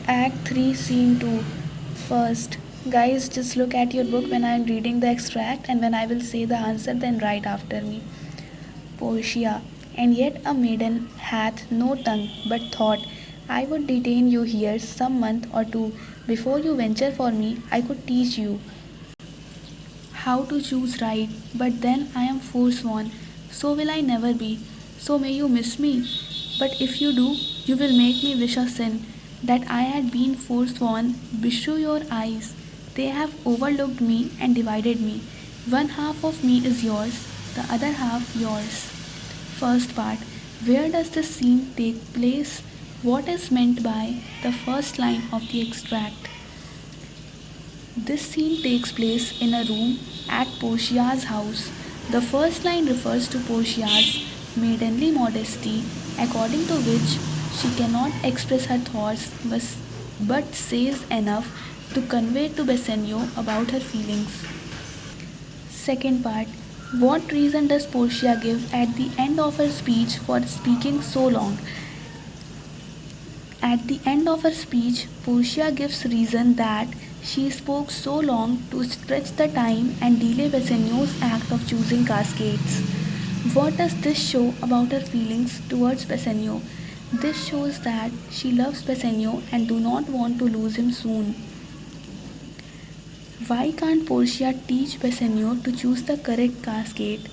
Act 3, Scene 2. First, guys, just look at your book when I am reading the extract, and when I will say the answer, then write after me. Portia. And yet a maiden hath no tongue, but thought, I would detain you here some month or two. Before you venture for me, I could teach you how to choose right, but then I am forsworn. So will I never be. So may you miss me. But if you do, you will make me wish a sin that I had been forsworn. Beshrew your eyes. They have overlooked me and divided me. One half of me is yours, the other half yours. First part. Where does this scene take place? What is meant by the first line of the extract? This scene takes place in a room at Portia's house. The first line refers to Portia's maidenly modesty, according to which she cannot express her thoughts but says enough to convey to Bassanio about her feelings. Second part. What reason does Portia give at the end of her speech for speaking so long? At the end of her speech, Portia gives reason that she spoke so long to stretch the time and delay Bassanio's act of choosing cascades. What does this show about her feelings towards Bassanio? This shows that she loves Bassanio and do not want to lose him soon. Why can't Portia teach Bassanio to choose the correct cascade?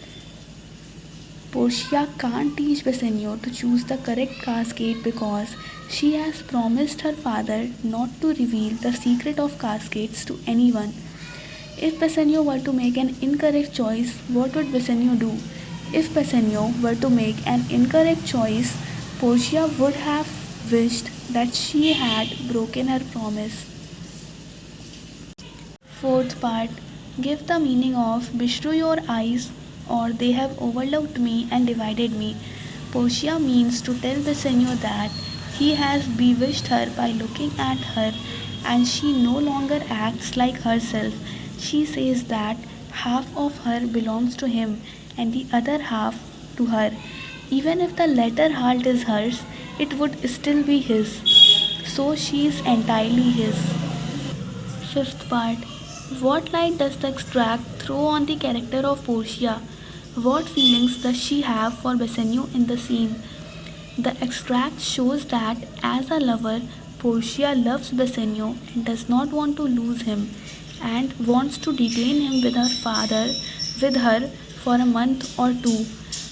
Portia can't teach Bassanio to choose the correct cascade because she has promised her father not to reveal the secret of cascades to anyone. If Bassanio were to make an incorrect choice, what would Bassanio do? If Bassanio were to make an incorrect choice, Portia would have wished that she had broken her promise. Fourth part. Give the meaning of Beshrew your eyes, or they have overlooked me and divided me. Portia means to tell Bassanio that he has bewitched her by looking at her, and she no longer acts like herself. She says that half of her belongs to him and the other half to her. Even if the latter half is hers, it would still be his. So she is entirely his. Fifth part. What light does the extract throw on the character of Portia? What feelings does she have for Bassanio in the scene? The extract shows that as a lover, Portia loves Bassanio and does not want to lose him and wants to detain him with her for a month or two.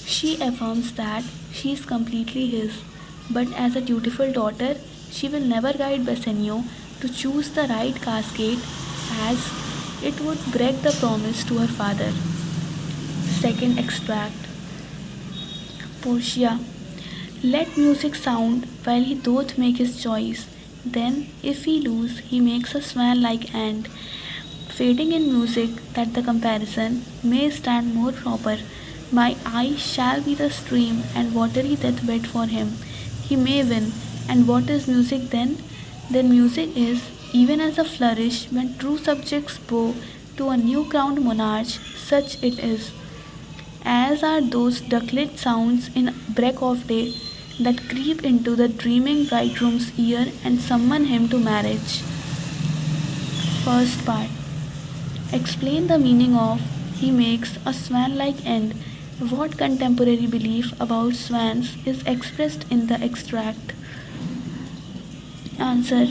She affirms that she is completely his, but as a dutiful daughter, she will never guide Bassanio to choose the right cascade as it would break the promise to her father. Second extract. Portia. Let music sound while he doth make his choice. Then, if he lose, he makes a swan-like end, fading in music that the comparison may stand more proper. My eye shall be the stream and watery deathbed for him. He may win, and what is music then? Then music is, even as a flourish when true subjects bow to a new crowned monarch, such it is. As are those ducklet sounds in break of day that creep into the dreaming bridegroom's ear and summon him to marriage. First part. Explain the meaning of he makes a swan-like end. What contemporary belief about swans is expressed in the extract? Answer.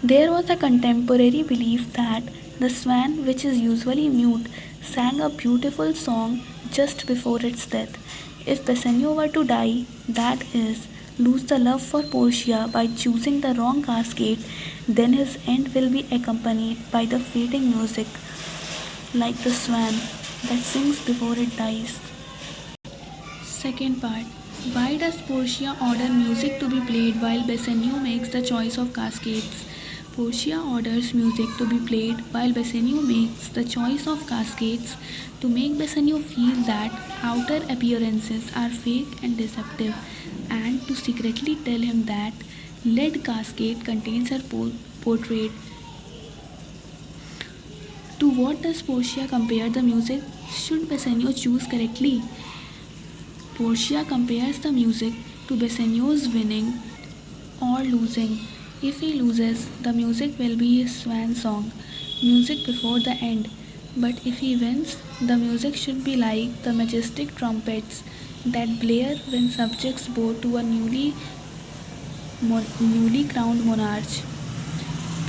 There was a contemporary belief that the swan, which is usually mute, sang a beautiful song just before its death. If Bassanio were to die, that is, lose the love for Portia by choosing the wrong cascade, then his end will be accompanied by the fading music, like the swan that sings before it dies. Second part. Why does Portia order music to be played while Bassanio makes the choice of cascades? Portia orders music to be played while Bassanio makes the choice of cascades to make Bassanio feel that outer appearances are fake and deceptive, and to secretly tell him that lead cascade contains her portrait. To what does Portia compare the music? Should Bassanio choose correctly? Portia compares the music to Bassanio's winning or losing. If he loses, the music will be his swan song, music before the end. But if he wins, the music should be like the majestic trumpets that blare when subjects bow to a newly crowned monarch.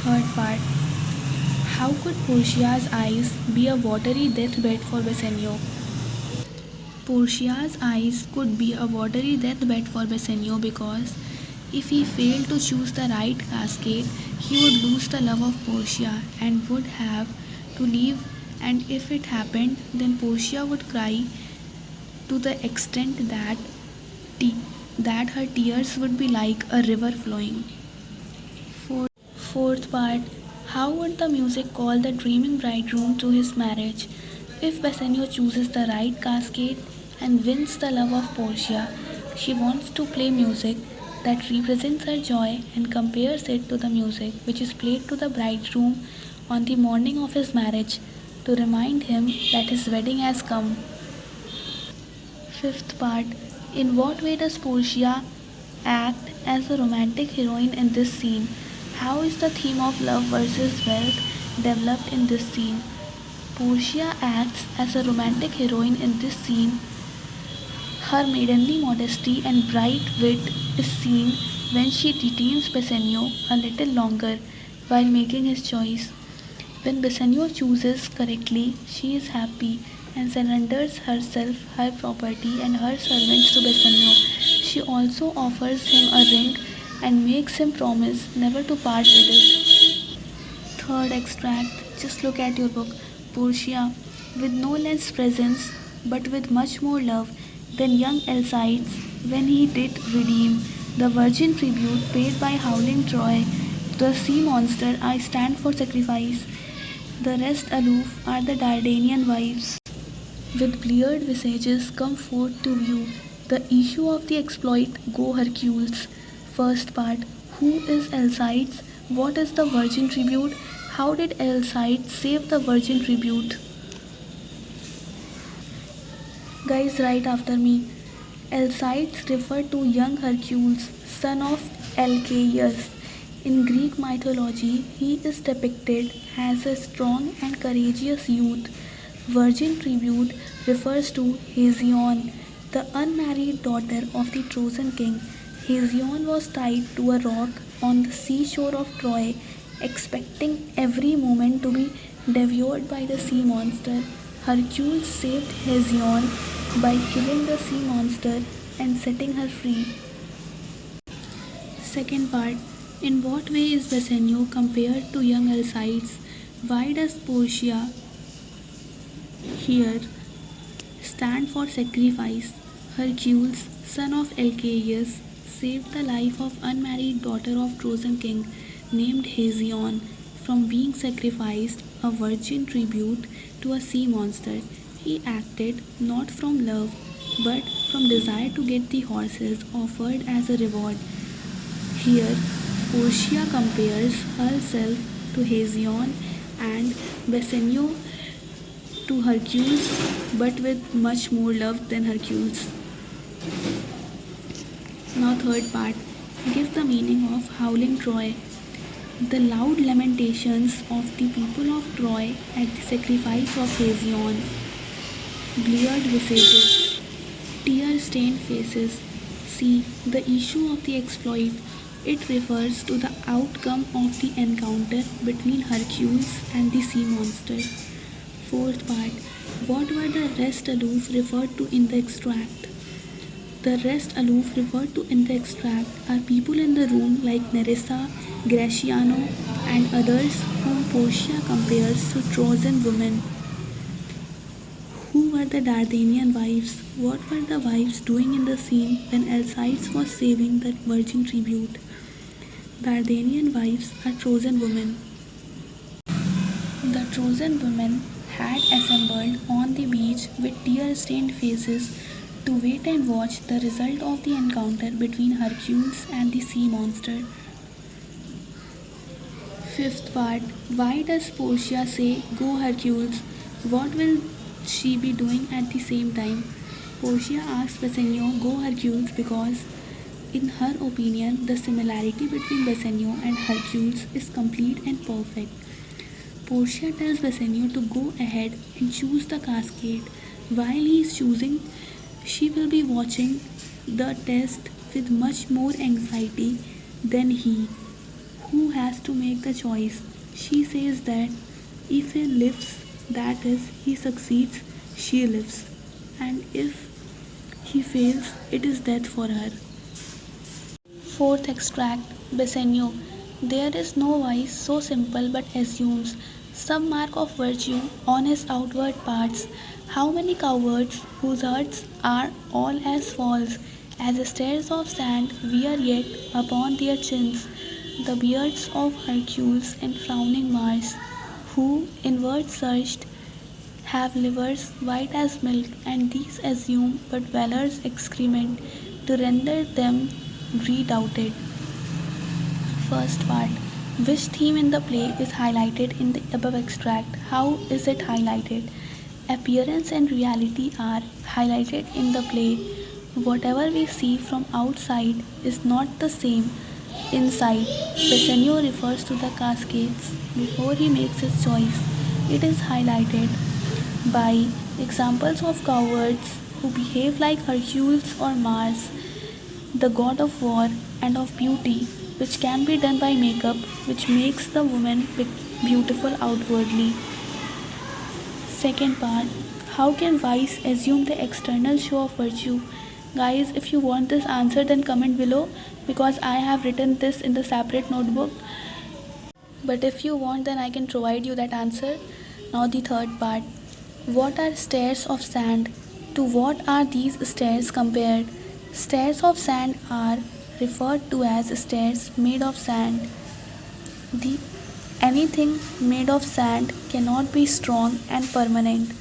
Third part. How could Portia's eyes be a watery deathbed for Bassanio? Portia's eyes could be a watery deathbed for Bassanio because if he failed to choose the right cascade, he would lose the love of Portia and would have to leave. And if it happened, then Portia would cry to the extent te- that her tears would be like a river flowing. Fourth part. How would the music call the dreaming bridegroom to his marriage? If Bassanio chooses the right cascade and wins the love of Portia, she wants to play music that represents her joy and compares it to the music which is played to the bridegroom on the morning of his marriage to remind him that his wedding has come. Fifth part. In what way does Portia act as a romantic heroine in this scene? How is the theme of love versus wealth developed in this scene? Portia acts as a romantic heroine in this scene. Her maidenly modesty and bright wit is seen when she detains Bassanio a little longer while making his choice. When Bassanio chooses correctly, she is happy and surrenders herself, her property, and her servants to Bassanio. She also offers him a ring and makes him promise never to part with it. Third extract. Just look at your book. Portia, with no less presence but with much more love than young Alcides when he did redeem the virgin tribute paid by howling Troy, the sea monster I stand for sacrifice. The rest aloof are the Dardanian wives. With bleared visages come forth to view the issue of the exploit. Go Hercules. First part. Who is Alcides? What is the virgin tribute? How did Alcides save the virgin tribute? Guys, write after me. Alcides refer to young Hercules, son of Alcaeus. In Greek mythology, he is depicted as a strong and courageous youth. Virgin tribute refers to Hesione, the unmarried daughter of the Trojan king. Hesione was tied to a rock on the seashore of Troy, expecting every moment to be devoured by the sea monster. Hercules saved Hesione by killing the sea monster and setting her free. Second part. In what way is Bassanio compared to young Alcides? Why does Portia here stand for sacrifice? Hercules, son of Alcaeus, saved the life of unmarried daughter of Trojan king named Hesione from being sacrificed, a virgin tribute to a sea monster. He acted not from love but from desire to get the horses offered as a reward. Here, Portia compares herself to Hesione and Bassanio to Hercules, but with much more love than Hercules. Now, third part. Give the meaning of howling Troy. The loud lamentations of the people of Troy at the sacrifice of Hesione. Bleared visages, tear-stained faces. See the issue of the exploit. It refers to the outcome of the encounter between Hercules and the sea monster. Fourth part. What were the rest aloof referred to in the extract? The rest aloof referred to in the extract are people in the room like Nerissa, Gratiano, and others whom Portia compares to Trojan women. Who were the Dardanian wives? What were the wives doing in the scene when Alcides was saving the virgin tribute? Dardanian wives are Trojan women. The Trojan women had assembled on the beach with tear-stained faces to wait and watch the result of the encounter between Hercules and the sea monster. Fifth part. Why does Portia say, "Go Hercules"? What will she be doing at the same time? Portia asks Bassanio, "Go Hercules," because In her opinion, the similarity between Bassanio and Hercules is complete and perfect. Portia tells Bassanio to go ahead and choose the cascade. While he is choosing, she will be watching the test with much more anxiety than he, who has to make the choice. She says that if he lives, that is, he succeeds, she lives, and if he fails, it is death for her. Fourth extract, Bassanio. There is no vice so simple but assumes some mark of virtue on his outward parts. How many cowards whose hearts are all as false as stairs of sand wear yet upon their chins the beards of Hercules and frowning Mars, who, inward searched, have livers white as milk, and these assume but valor's excrement to render them redoubted. First part. Which theme in the play is highlighted in the above extract? How is it highlighted? Appearance and reality are highlighted in the play. Whatever we see from outside is not the same inside. Bassanio refers to the cascades before he makes his choice. It is highlighted by examples of cowards who behave like Hercules or Mars, the god of war and of beauty, which can be done by makeup, which makes the woman beautiful outwardly. Second part. How can vice assume the external show of virtue? Guys, if you want this answer, then comment below because I have written this in the separate notebook. But if you want, then I can provide you that answer. Now, the third part. What are stairs of sand? To what are these stairs compared? Stairs of sand are referred to as stairs made of sand. The anything made of sand cannot be strong and permanent.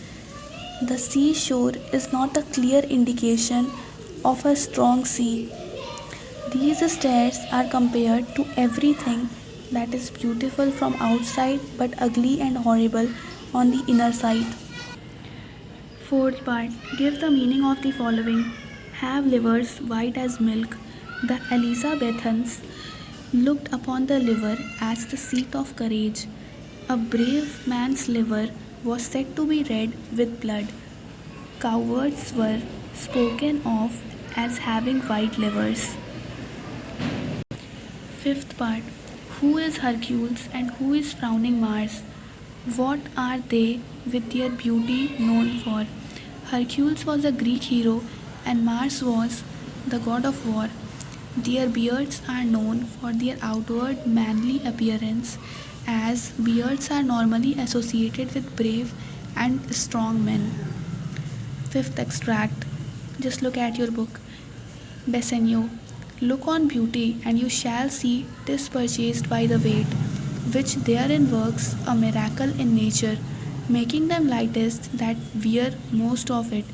The seashore is not a clear indication of a strong sea. These stairs are compared to everything that is beautiful from outside but ugly and horrible on the inner side. Fourth part. Give the meaning of the following. Have livers white as milk. The Elizabethans looked upon the liver as the seat of courage. A brave man's liver was said to be red with blood. Cowards were spoken of as having white livers. Fifth part. Who is Hercules and who is frowning Mars? What are they with their beauty known for? Hercules was a Greek hero and Mars was the god of war. Their beards are known for their outward manly appearance, as beards are normally associated with brave and strong men. Fifth extract. Just look at your book. Bassanio. Look on beauty, and you shall see 'tis purchased by the weight, which therein works a miracle in nature, making them lightest that wear most of it.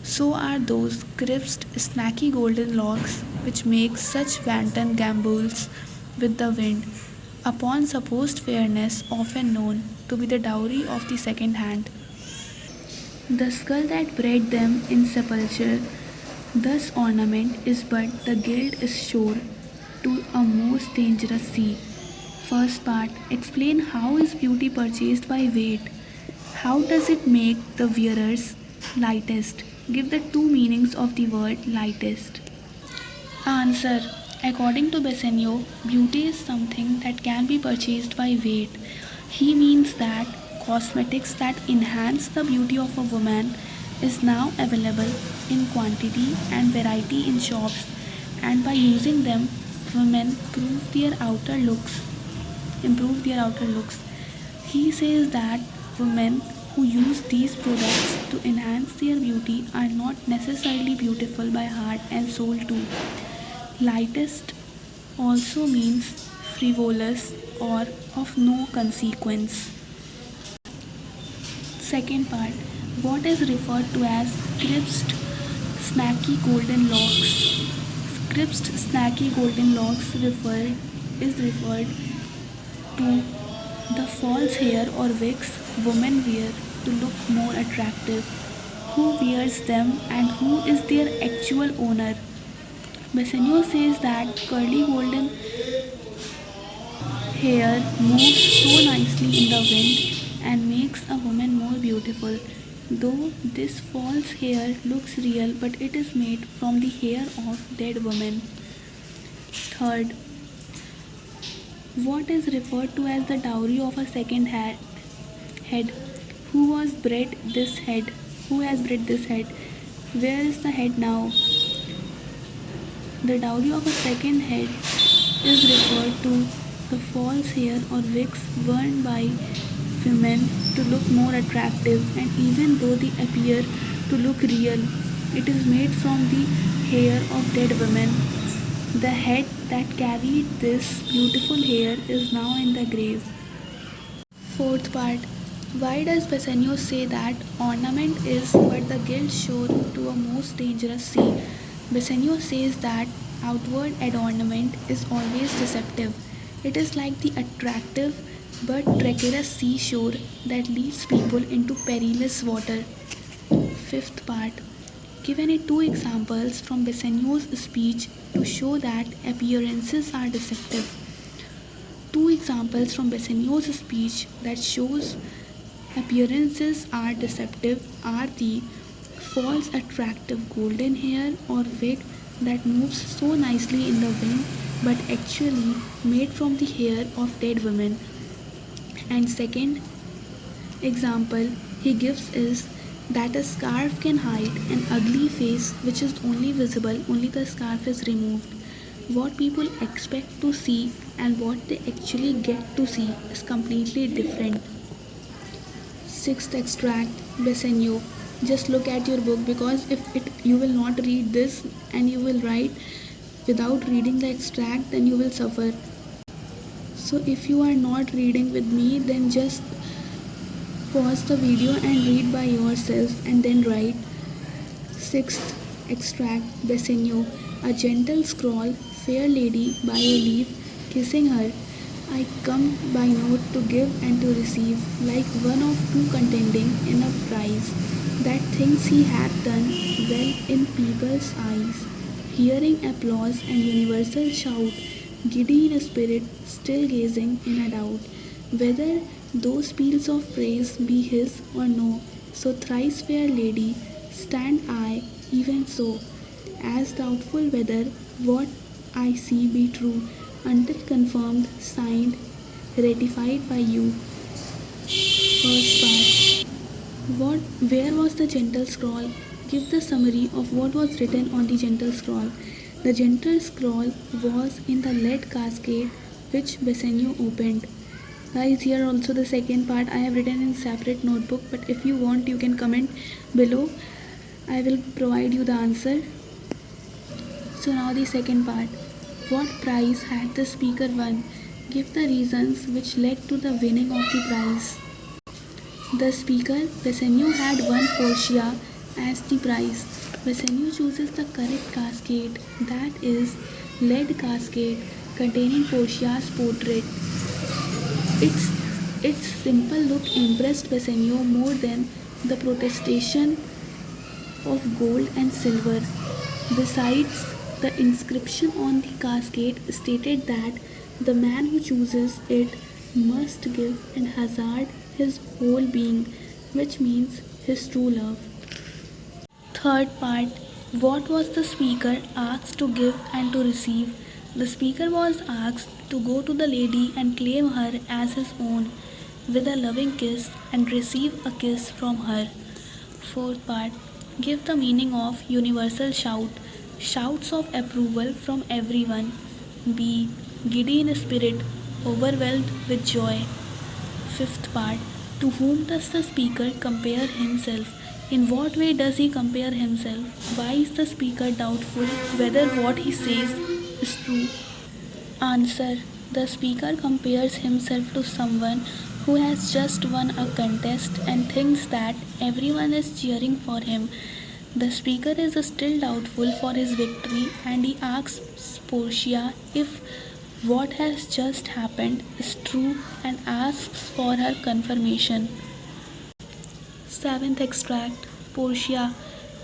So are those crisped, snaky golden locks which make such wanton gambols with the wind, upon supposed fairness often known to be the dowry of the second hand. The skull that bred them in sepulture, thus ornament is but the guild is sure to a most dangerous sea. First part. Explain how is beauty purchased by weight. How does it make the wearers lightest? Give the two meanings of the word lightest. Answer. According to Bassanio, beauty is something that can be purchased by weight. He means that cosmetics that enhance the beauty of a woman is now available in quantity and variety in shops, and by using them, women improve their outer looks. He says that women who use these products to enhance their beauty are not necessarily beautiful by heart and soul too. Lightest also means frivolous or of no consequence. Second part. What is referred to as crisped, snaky golden locks? Crisped, snaky golden locks is referred to the false hair or wigs women wear to look more attractive. Who wears them and who is their actual owner? Bassanio says that curly golden hair moves so nicely in the wind and makes a woman more beautiful. Though this false hair looks real, but it is made from the hair of dead women. Third, what is referred to as the dowry of a second head? Who was bred this head? Who has bred this head? Where is the head now? The dowry of a second head is referred to the false hair or wigs worn by women to look more attractive, and even though they appear to look real, it is made from the hair of dead women. The head that carried this beautiful hair is now in the grave. Fourth part. Why does Bassanio say that ornament is but the gilt shore to a most dangerous sea? Bassanio says that outward adornment is always deceptive. It is like the attractive but treacherous seashore that leads people into perilous water. Fifth part. Give any two examples from Bassanio's speech to show that appearances are deceptive. Two examples from Bassanio's speech that shows appearances are deceptive are the false attractive golden hair or wig that moves so nicely in the wind but actually made from the hair of dead women. And second example he gives is that a scarf can hide an ugly face which is only visible only the scarf is removed. What people expect to see and what they actually get to see is completely different. Sixth extract, Bassanio. Just look at your book, because if you will not read this and you will write without reading the extract, then you will suffer. So if you are not reading with me, then just pause the video and read by yourself and then write. Sixth extract, Bassanio. A gentle scrawl, fair lady by a leaf, kissing her. I come by note to give and to receive, like one of two contending in a prize, that thinks he hath done well in people's eyes. Hearing applause and universal shout, giddy in spirit, still gazing in a doubt, whether those peals of praise be his or no. So thrice fair lady, stand I even so, as doubtful whether what I see be true, until confirmed, signed, ratified by you. First part. Where was the gentle scrawl? Give the summary of what was written on the gentle scrawl. The gentle scrawl was in the lead cascade which Bassanio opened. Guys, here also the second part I have written in separate notebook, but if you want you can comment below. I will provide you the answer. So now the second part. What prize had the speaker won? Give the reasons which led to the winning of the prize. The speaker, Bassanio, had won Portia as the prize. Bassanio chooses the correct cascade, that is, lead cascade containing Portia's portrait. Its simple look impressed Bassanio more than the protestation of gold and silver. Besides, the inscription on the cascade stated that the man who chooses it must give and hazard his whole being, which means his true love. Third part. What was the speaker asked to give and to receive? The speaker was asked to go to the lady and claim her as his own with a loving kiss and receive a kiss from her. Fourth part. Give the meaning of universal shout. Shouts of approval from everyone. Be giddy in spirit, overwhelmed with joy. Fifth part. To whom does the speaker compare himself? In what way does he compare himself? Why is the speaker doubtful whether what he says is true? Answer. The speaker compares himself to someone who has just won a contest and thinks that everyone is cheering for him. The speaker is still doubtful for his victory and he asks Portia if what has just happened is true and asks for her confirmation. Seventh extract. Portia.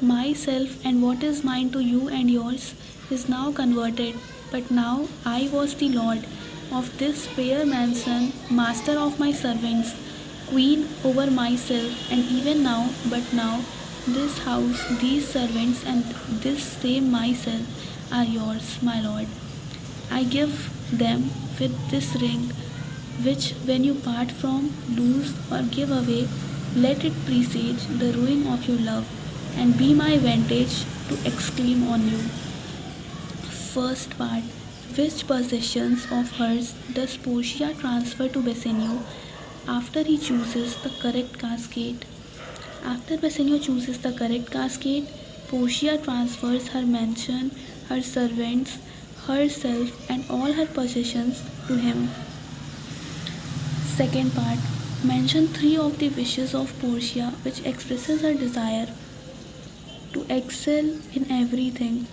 Myself and what is mine to you and yours? is now converted, but now I was the lord of this fair mansion, master of my servants, queen over myself, and even now, but now, this house, these servants, and this same myself are yours, my lord. I give them with this ring, which when you part from, lose, or give away, let it presage the ruin of your love, and be my vantage to exclaim on you. First part. Which possessions of hers does Portia transfer to Bassanio after he chooses the correct cascade? After Bassanio chooses the correct cascade, Portia transfers her mansion, her servants, herself, and all her possessions to him. Second part. Mention three of the wishes of Portia which expresses her desire to excel in everything.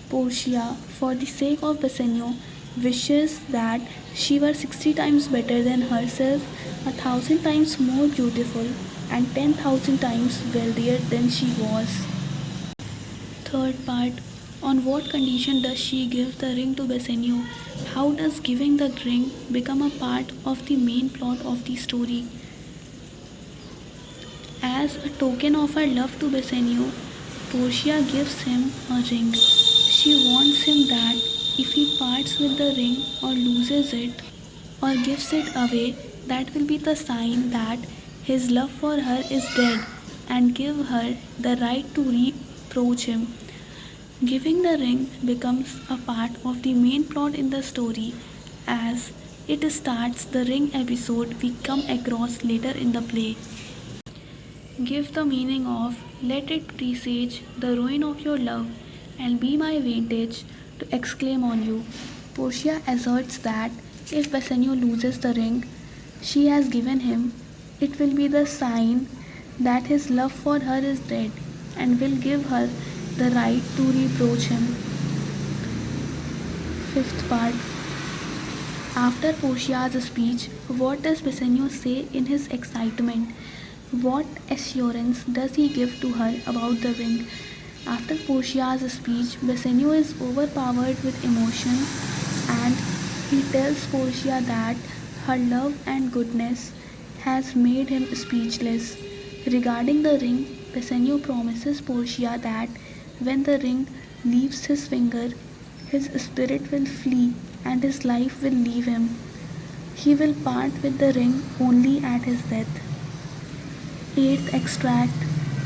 Portia, for the sake of Bassanio, wishes that she were 60 times better than herself, 1,000 times more beautiful, and 10,000 times wealthier than she was. Third part. On what condition does she give the ring to Bassanio? How does giving the ring become a part of the main plot of the story? As a token of her love to Bassanio, Portia gives him a ring. She warns him that if he parts with the ring or loses it or gives it away, that will be the sign that his love for her is dead and give her the right to reproach him. Giving the ring becomes a part of the main plot in the story as it starts the ring episode we come across later in the play. Give the meaning of let it presage the ruin of your love and be my vantage to exclaim on you. Portia asserts that if Bassanio loses the ring she has given him, it will be the sign that his love for her is dead and will give her the right to reproach him. Fifth part. After Portia's speech, what does Bassanio say in his excitement? What assurance does he give to her about the ring? After Portia's speech, Bassanio is overpowered with emotion and he tells Portia that her love and goodness has made him speechless. Regarding the ring, Bassanio promises Portia that when the ring leaves his finger, his spirit will flee and his life will leave him. He will part with the ring only at his death. 8th extract.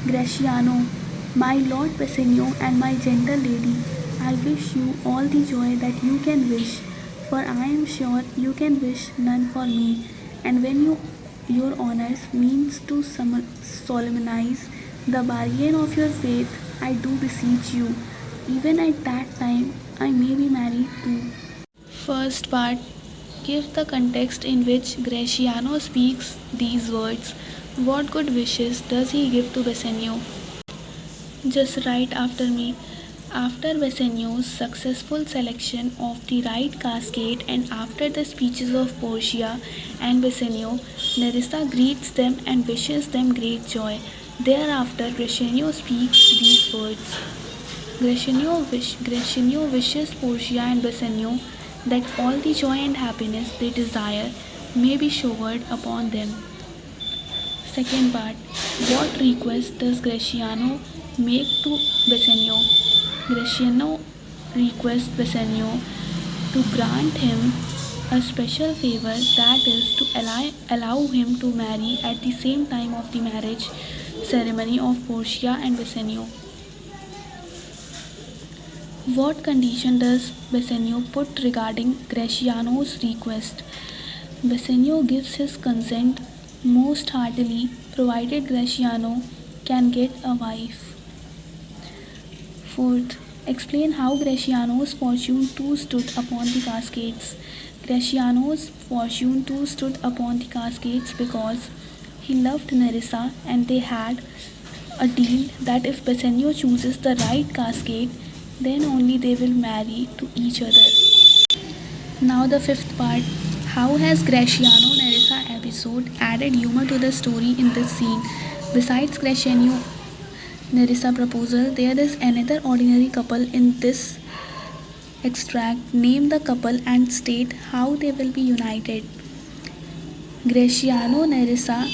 Gratiano, my lord Bassanio and my gentle lady, I wish you all the joy that you can wish, for I am sure you can wish none for me. And when your honors means to solemnize the bargain of your faith, I do beseech you, even at that time I may be married too. First part. Give the context in which Gratiano speaks these words. What good wishes does he give to Bassanio? Just right after me. After Bassanio's successful selection of the right cascade and after the speeches of Portia and Bassanio, Nerissa greets them and wishes them great joy. Thereafter, Gratiano speaks these words. Gratiano wishes Portia and Bassanio that all the joy and happiness they desire may be showered upon them. Second part. What request does Gratiano make to Bassanio? Gratiano requests Bassanio to grant him a special favor, that is to allow him to marry at the same time of the marriage ceremony of Portia and Bassanio. What condition does Bassanio put regarding Gratiano's request? Bassanio gives his consent most heartily, provided Gratiano can get a wife. Fourth, explain how Gratiano's fortune too stood upon the cascades. Gratiano's fortune too stood upon the cascades because he loved Nerissa and they had a deal that if Bassanio chooses the right cascade, then only they will marry to each other. Now the fifth part. How has Gratiano Nerissa episode added humor to the story in this scene? Besides Gratiano Nerissa proposal, there is another ordinary couple in this extract name the couple and state how they will be united. Graciano Nerissa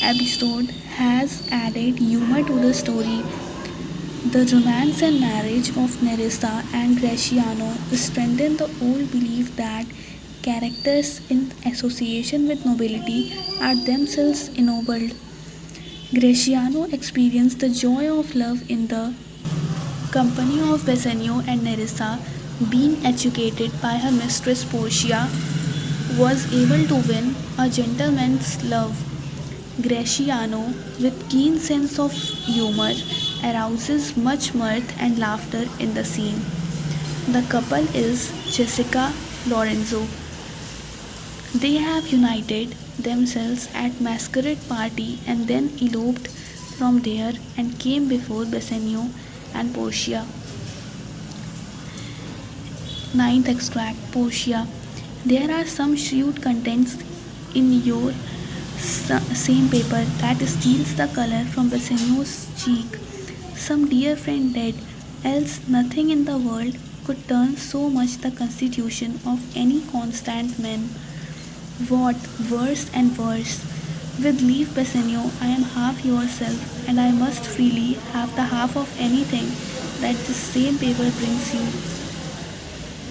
episode has added humor to the story. The romance and marriage of Nerissa and Graciano strengthen the old belief that characters in association with nobility are themselves ennobled. Graciano experienced the joy of love in the company of Bassanio, and Nerissa, being educated by her mistress Portia, was able to win a gentleman's love. Graciano, with keen sense of humor, arouses much mirth and laughter in the scene. The couple is Jessica Lorenzo. They have united themselves at masquerade party and then eloped from there and came before Bassanio and Portia. Ninth extract Portia. There are some shrewd contents in your same paper that steals the color from Bassanio's cheek. Some dear friend dead, else nothing in the world could turn so much the constitution of any constant man. What, worse and worse. With leave, Bassanio, I am half yourself, and I must freely have the half of anything that this same paper brings you.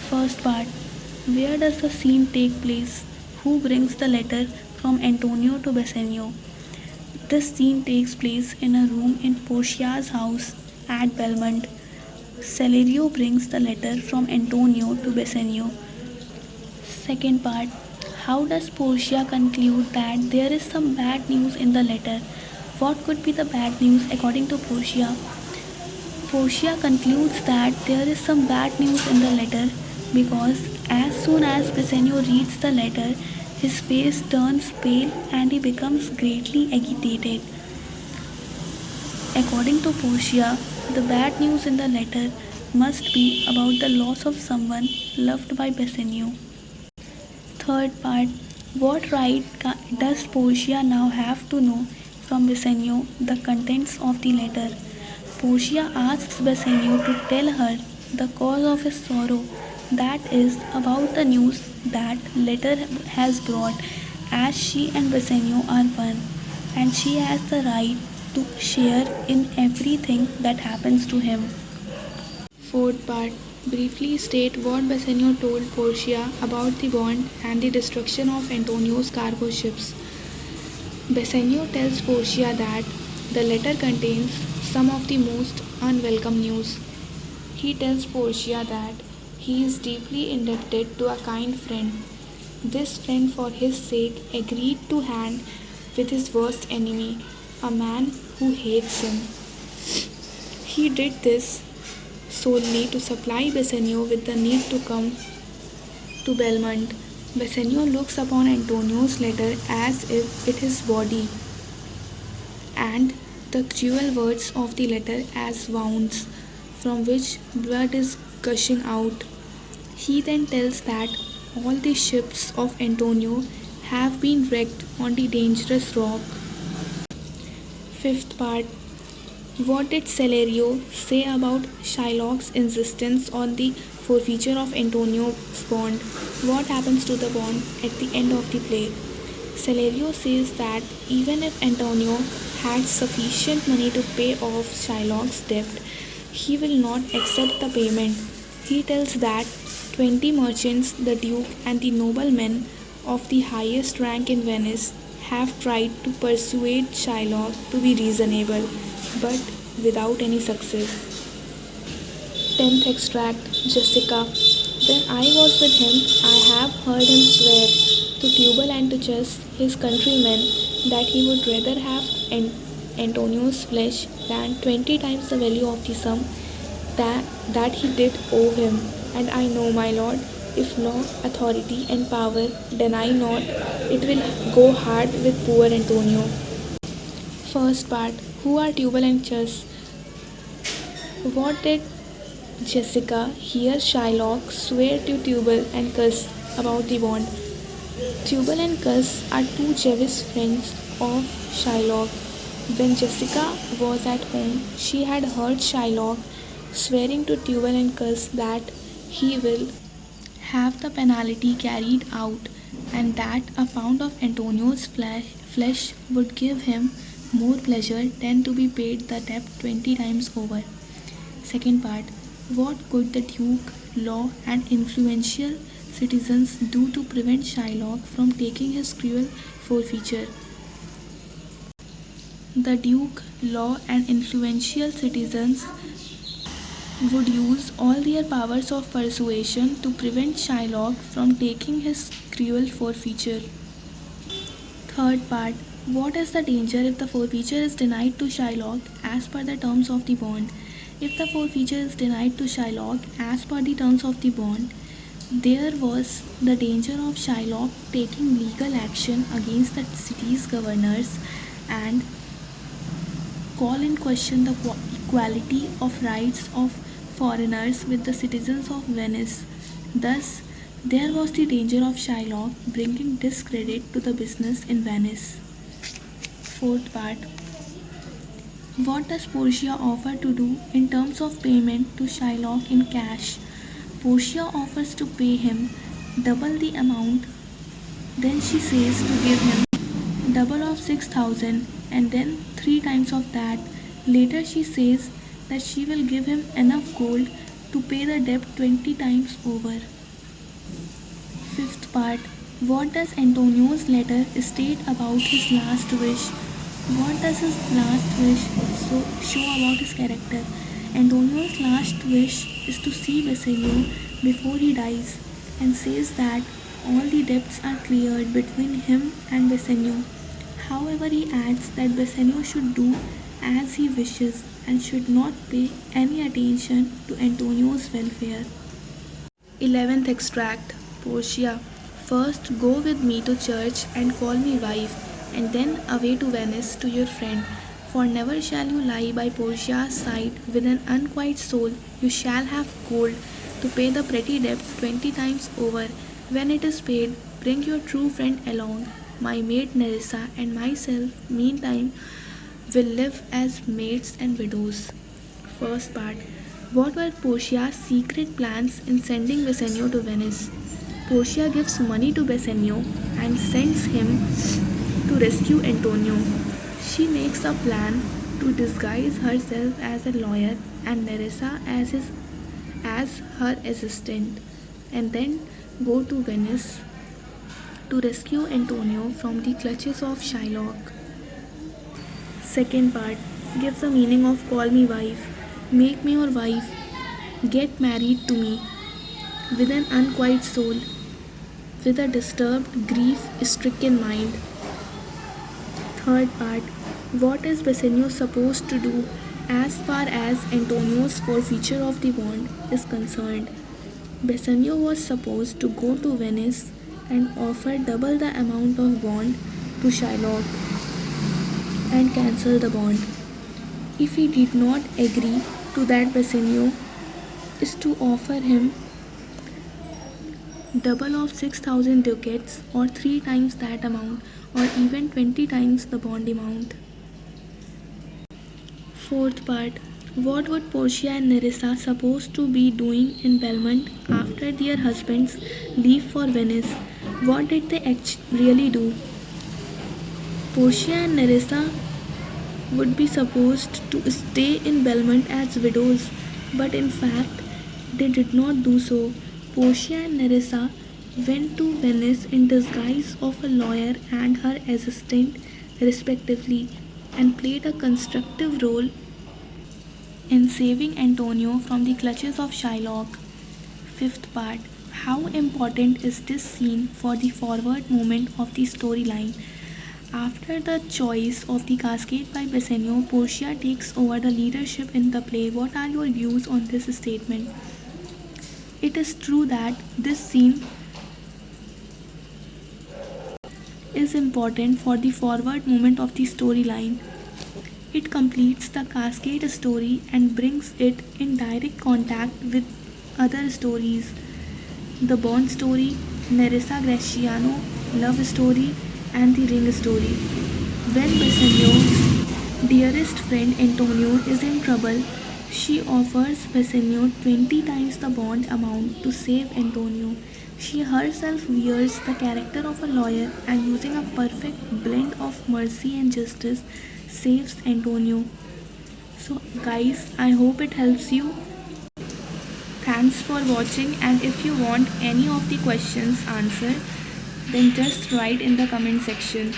First part. Where does the scene take place? Who brings the letter from Antonio to Bassanio? This scene takes place in a room in Portia's house at Belmont. Celerio brings the letter from Antonio to Bassanio. Second part. How does Portia conclude that there is some bad news in the letter? What could be the bad news according to Portia? Portia concludes that there is some bad news in the letter because as soon as Bassanio reads the letter, his face turns pale and he becomes greatly agitated. According to Portia, the bad news in the letter must be about the loss of someone loved by Bassanio. Third part. What right does Portia now have to know from Bassanio the contents of the letter? Portia asks Bassanio to tell her the cause of his sorrow, that is, about the news that letter has brought, as she and Bassanio are one, and she has the right to share in everything that happens to him. Fourth part. Briefly state what Bassanio told Portia about the bond and the destruction of Antonio's cargo ships. Bassanio tells Portia that the letter contains some of the most unwelcome news. He tells Portia that he is deeply indebted to a kind friend. This friend, for his sake, agreed to hand with his worst enemy, a man who hates him. He did this solely to supply Bassanio with the need to come to Belmont. Bassanio looks upon Antonio's letter as if it is body, and the cruel words of the letter as wounds from which blood is gushing out. He then tells that all the ships of Antonio have been wrecked on the dangerous rock. Fifth part. What did Celerio say about Shylock's insistence on the forfeiture of Antonio's bond? What happens to the bond at the end of the play? Celerio says that even if Antonio had sufficient money to pay off Shylock's debt, he will not accept the payment. He tells that 20 merchants, the Duke, and the noblemen of the highest rank in Venice have tried to persuade Shylock to be reasonable, but without any success. 10th extract Jessica. When I was with him, I have heard him swear to Tubal and to Chus, his countrymen, that he would rather have Antonio's flesh than 20 times the value of the sum that he did owe him. And I know, my lord, if law, authority, and power deny not, it will go hard with poor Antonio. First part. Who are Tubal and Chus? What did Jessica hear Shylock swear to Tubal and Cus about the bond? Tubal and Cus are two Jewish friends of Shylock. When Jessica was at home, she had heard Shylock swearing to Tubal and Cus that he will have the penalty carried out, and that a pound of Antonio's flesh would give him more pleasure than to be paid the debt 20 times over. Second part. What could the Duke, law, and influential citizens do to prevent Shylock from taking his cruel forfeiture? The Duke, law, and influential citizens would use all their powers of persuasion to prevent Shylock from taking his cruel forfeiture. Third part. What is the danger if the forfeiture is denied to Shylock as per the terms of the bond? If the forfeiture is denied to Shylock as per the terms of the bond, there was the danger of Shylock taking legal action against the city's governors and call in question the equality of rights of foreigners with the citizens of Venice. Thus, there was the danger of Shylock bringing discredit to the business in Venice. Fourth part. What does Portia offer to do in terms of payment to Shylock in cash? Portia offers to pay him double the amount, then she says to give him double of 6,000 and then 3 times of that. Later she says that she will give him enough gold to pay the debt 20 times over. Fifth part. What does Antonio's letter state about his last wish? What does his last wish show about his character? Antonio's last wish is to see Bassanio before he dies and says that all the debts are cleared between him and Bassanio. However, he adds that Bassanio should do as he wishes and should not pay any attention to Antonio's welfare. 11th extract. Portia. First go with me to church and call me wife, and then away to Venice to your friend. For never shall you lie by Portia's side with an unquiet soul. You shall have gold to pay the petty debt 20 times over. When it is paid, bring your true friend along. My maid Nerissa and myself, meantime, will live as maids and widows. First part. What were Portia's secret plans in sending Bassanio to Venice? Portia gives money to Bassanio and sends him to rescue Antonio. She makes a plan to disguise herself as a lawyer and Nerissa as her assistant, and then go to Venice to rescue Antonio from the clutches of Shylock. Second part. Give the meaning of call me wife. Make me your wife. Get married to me. With an unquiet soul. With a disturbed, grief-stricken mind. Third part. What is Bassanio supposed to do as far as Antonio's forfeiture of the bond is concerned? Bassanio was supposed to go to Venice and offer double the amount of bond to Shylock and cancel the bond. If he did not agree to that, Bassanio is to offer him double of 6,000 ducats or 3 times that amount or even 20 times the bond amount. Fourth part. What would Portia and Nerissa supposed to be doing in Belmont after their husbands leave for Venice? What did they really do? Portia and Nerissa would be supposed to stay in Belmont as widows, but in fact they did not do so. Portia and Nerissa went to Venice in disguise of a lawyer and her assistant respectively and played a constructive role in saving Antonio from the clutches of Shylock. Fifth part. How important is this scene for the forward movement of the storyline? After the choice of the cascade by Bassanio, Portia takes over the leadership in the play. What are your views on this statement? It is true that this scene is important for the forward movement of the storyline. It completes the cascade story and brings it in direct contact with other stories. The Bond story, Nerissa Graciano love story, and the Ring story. When Bassanio's dearest friend Antonio is in trouble, She offers Bassanio 20 times the bond amount to save Antonio. She herself wears the character of a lawyer and, using a perfect blend of mercy and justice, saves Antonio. So, guys, I hope it helps you. Thanks for watching, and if you want any of the questions answered, then just write in the comment section.